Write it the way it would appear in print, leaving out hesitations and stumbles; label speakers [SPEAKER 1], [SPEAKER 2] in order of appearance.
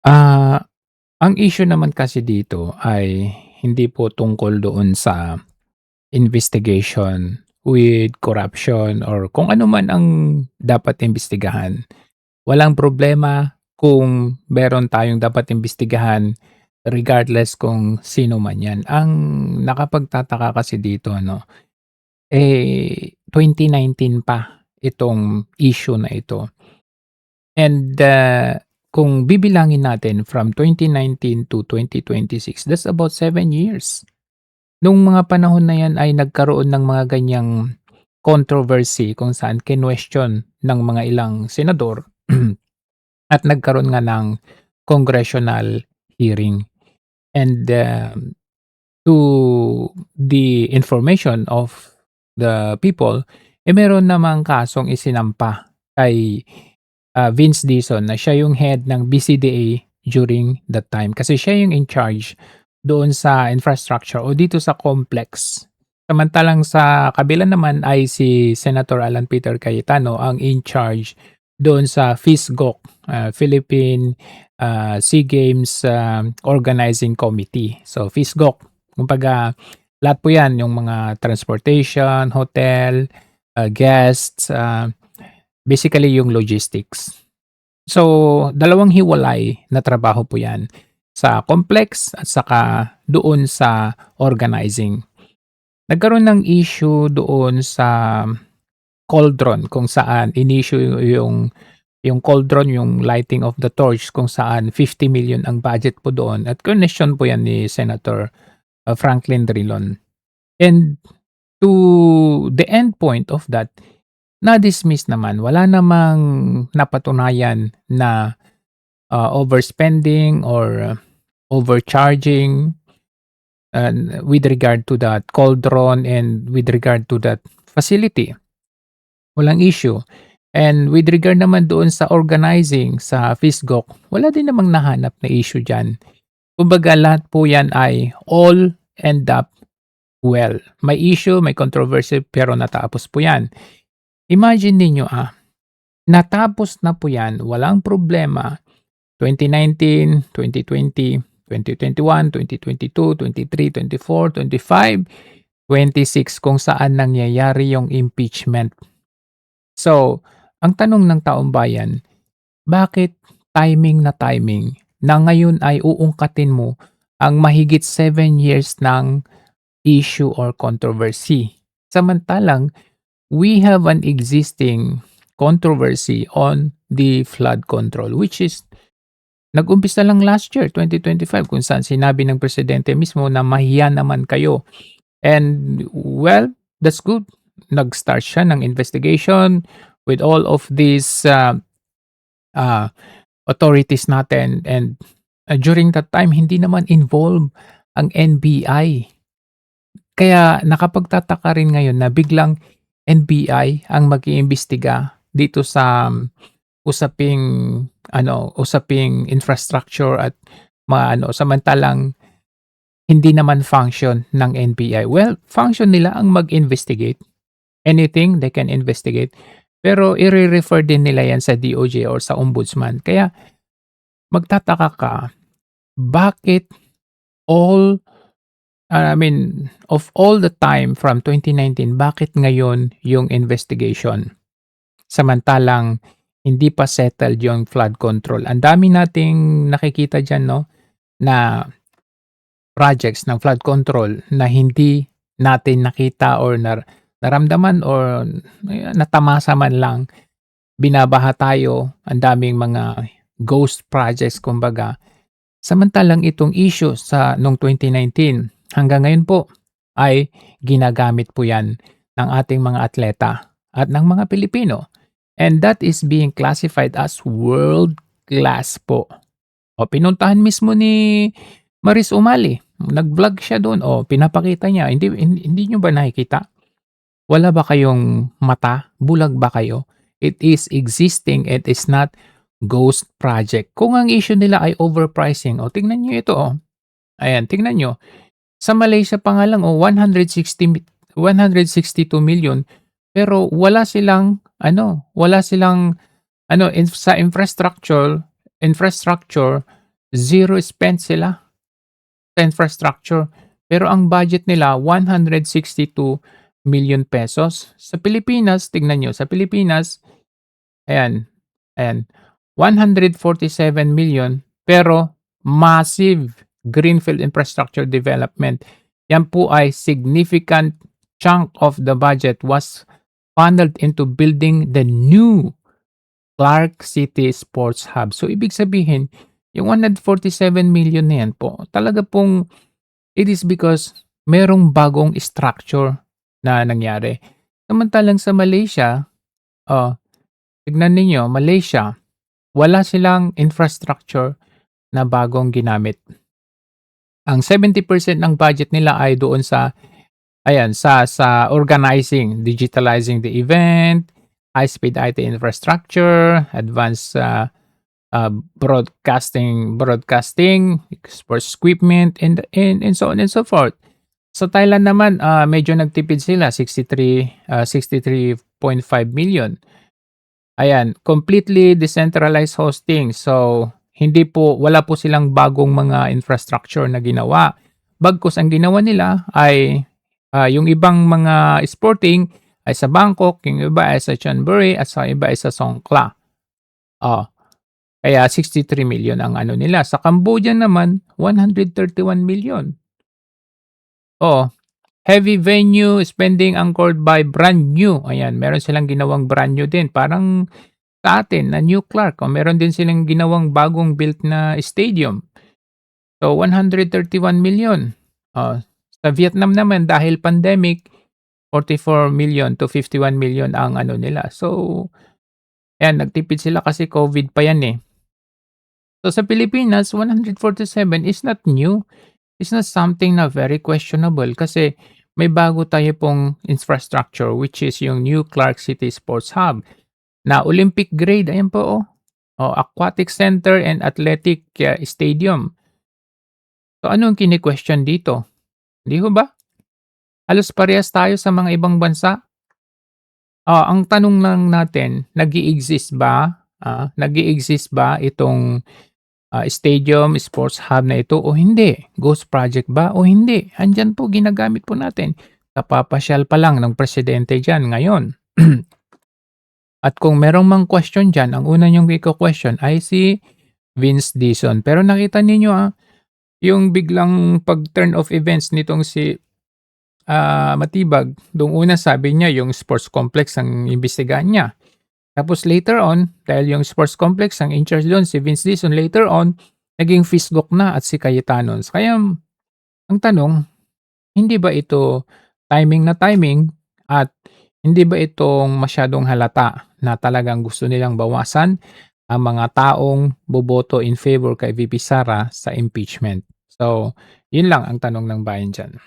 [SPEAKER 1] Ah, ang issue naman kasi dito ay hindi po tungkol doon sa investigation with corruption or kung ano man ang dapat imbestigahan. Walang problema kung meron tayong dapat imbestigahan regardless kung sino man 'yan. Ang nakapagtataka kasi dito 2019 pa itong issue na ito. And, kung bibilangin natin from 2019 to 2026, that's about 7 years. Nung mga panahon na 'yan ay nagkaroon ng mga ganiyang controversy kung saan kinuwestiyon ng mga ilang senador at nagkaroon nga ng congressional hearing. And, to the information of the people, meron namang kasong isinampa kay Vince Dizon na siya yung head ng BCDA during that time. Kasi siya yung in charge doon sa infrastructure o dito sa complex. Samantalang sa kabila naman ay si Senator Alan Peter Cayetano ang in charge doon sa FISGOC, Philippine Sea Games Organizing Committee. So FISGOC, kumbaga lahat po yan, yung mga transportation, hotel, guests, basically yung logistics. So, dalawang hiwalay na trabaho po 'yan, sa complex at saka doon sa organizing. Nagkaroon ng issue doon sa cauldron kung saan in-issue yung cauldron, yung lighting of the torch kung saan 50 million ang budget po doon at kinuwestiyon po 'yan ni Senator, Franklin Drilon. And to the end point of that, na-dismiss naman, wala namang napatunayan na, overspending or overcharging, with regard to that cauldron and with regard to that facility, walang issue. And with regard naman doon sa organizing sa FISGOC, wala din namang nahanap na issue diyan. Kumbaga lahat po 'yan ay all end up well. May issue, may controversy, pero natapos po 'yan. Imagine ninyo, natapos na po 'yan, walang problema. 2019, 2020, 2021, 2022, 23, 24, 25, 26 kung saan nangyayari yung impeachment. So, ang tanong ng taong bayan, bakit timing na ngayon ay uungkatin mo ang mahigit 7 years ng issue or controversy? Samantalang we have an existing controversy on the flood control, which is nag-umpisa lang last year, 2025, kung saan sinabi ng presidente mismo na mahiya naman kayo. And well, that's good. Nag-start siya ng investigation with all of these uh, authorities natin. And during that time, hindi naman involved ang NBI. Kaya nakapagtataka rin ngayon na biglang NBI ang mag-iimbestiga dito sa usaping usaping infrastructure at mga samantalang hindi naman function ng NBI. Well, function nila ang mag-investigate. Anything they can investigate. Pero ire-refer din nila 'yan sa DOJ or sa ombudsman. Kaya magtataka ka, bakit all I mean, of all the time from 2019, bakit ngayon yung investigation? Samantalang hindi pa settled yung flood control. Ang dami nating nakikita diyan na projects ng flood control na hindi natin nakita or naramdaman or natamasa man lang. Binabaha tayo, ang daming mga ghost projects kumbaga. Samantalang itong issue sa nung 2019 hanggang ngayon po ay ginagamit po 'yan ng ating mga atleta at ng mga Pilipino. And that is being classified as world class po. O pinuntahan mismo ni Maris Umali, nag-vlog siya do'n, pinapakita niya, hindi niyo ba nakikita? Wala ba kayong mata? Bulag ba kayo? It is existing, it is not ghost project. Kung ang issue nila ay overpricing, tingnan niyo ito, ayan tingnan niyo. Sa Malaysia pa nga lang 162 million pero wala silang sa infrastructure zero spent sila sa infrastructure. Pero ang budget nila ₱162 million. Sa Pilipinas, tignan niyo, sa Pilipinas, ayan, ayan, 147 million, pero massive greenfield infrastructure development. Yan po ay significant chunk of the budget was funneled into building the new Clark City Sports Hub. So ibig sabihin, yung 147 million na yan po, talaga pong it is because merong bagong structure na nangyari. Samantalang sa Malaysia, oh, tignan ninyo, Malaysia, wala silang infrastructure na bagong ginamit. Ang 70% ng budget nila ay doon sa ayan, sa organizing, digitalizing the event, high-speed IT infrastructure, advanced broadcasting, sports equipment, and so on and so forth. Sa Thailand naman, medyo nagtipid sila, 63.5 million. Ayan, completely decentralized hosting. So, wala po silang bagong mga infrastructure na ginawa. Bagkus ang ginawa nila ay yung ibang mga sporting ay sa Bangkok, yung iba ay sa Chonburi, at sa iba ay sa Songkhla. Oh, kaya 63 million ang ano nila. Sa Cambodia naman, 131 million. Oh, heavy venue spending anchored by brand new. Ayan, meron silang ginawang brand new din. Parang sa atin na New Clark. Meron din silang ginawang bagong built na stadium. So, 131 million. Sa Vietnam naman, dahil pandemic, 44 million to 51 million ang ano nila. So, ayan, nagtipid sila kasi COVID pa yan eh. So, sa Pilipinas, 147 is not new. It's not something na very questionable kasi may bago tayo pong infrastructure, which is yung New Clark City Sports Hub na Olympic grade. Ayan po, aquatic center and athletic stadium. So, ano ang kini-question dito? Hindi ho ba? Halos parehas tayo sa mga ibang bansa. Ang tanong lang natin, nag-i-exist ba itong stadium, sports hub na ito o hindi? Ghost project ba o hindi? Andiyan po, ginagamit po natin. Kapapasyal pa lang ng presidente diyan ngayon. At kung merong mang question diyan, ang una niyong iko-question ay si Vince Dizon. Pero nakita ninyo yung biglang pag-turn of events nitong si Matibag. Doong una sabi niya yung sports complex ang imbestigahan niya. Tapos later on, dahil yung sports complex ang in charge doon si Vince Dizon, later on, naging Fisgok na at si Cayetanos. Kaya ang tanong, hindi ba ito timing na timing at hindi ba itong masyadong halata na talagang gusto nilang bawasan ang mga taong boboto in favor kay VP Sara sa impeachment? So, yun lang ang tanong ng bayan dyan.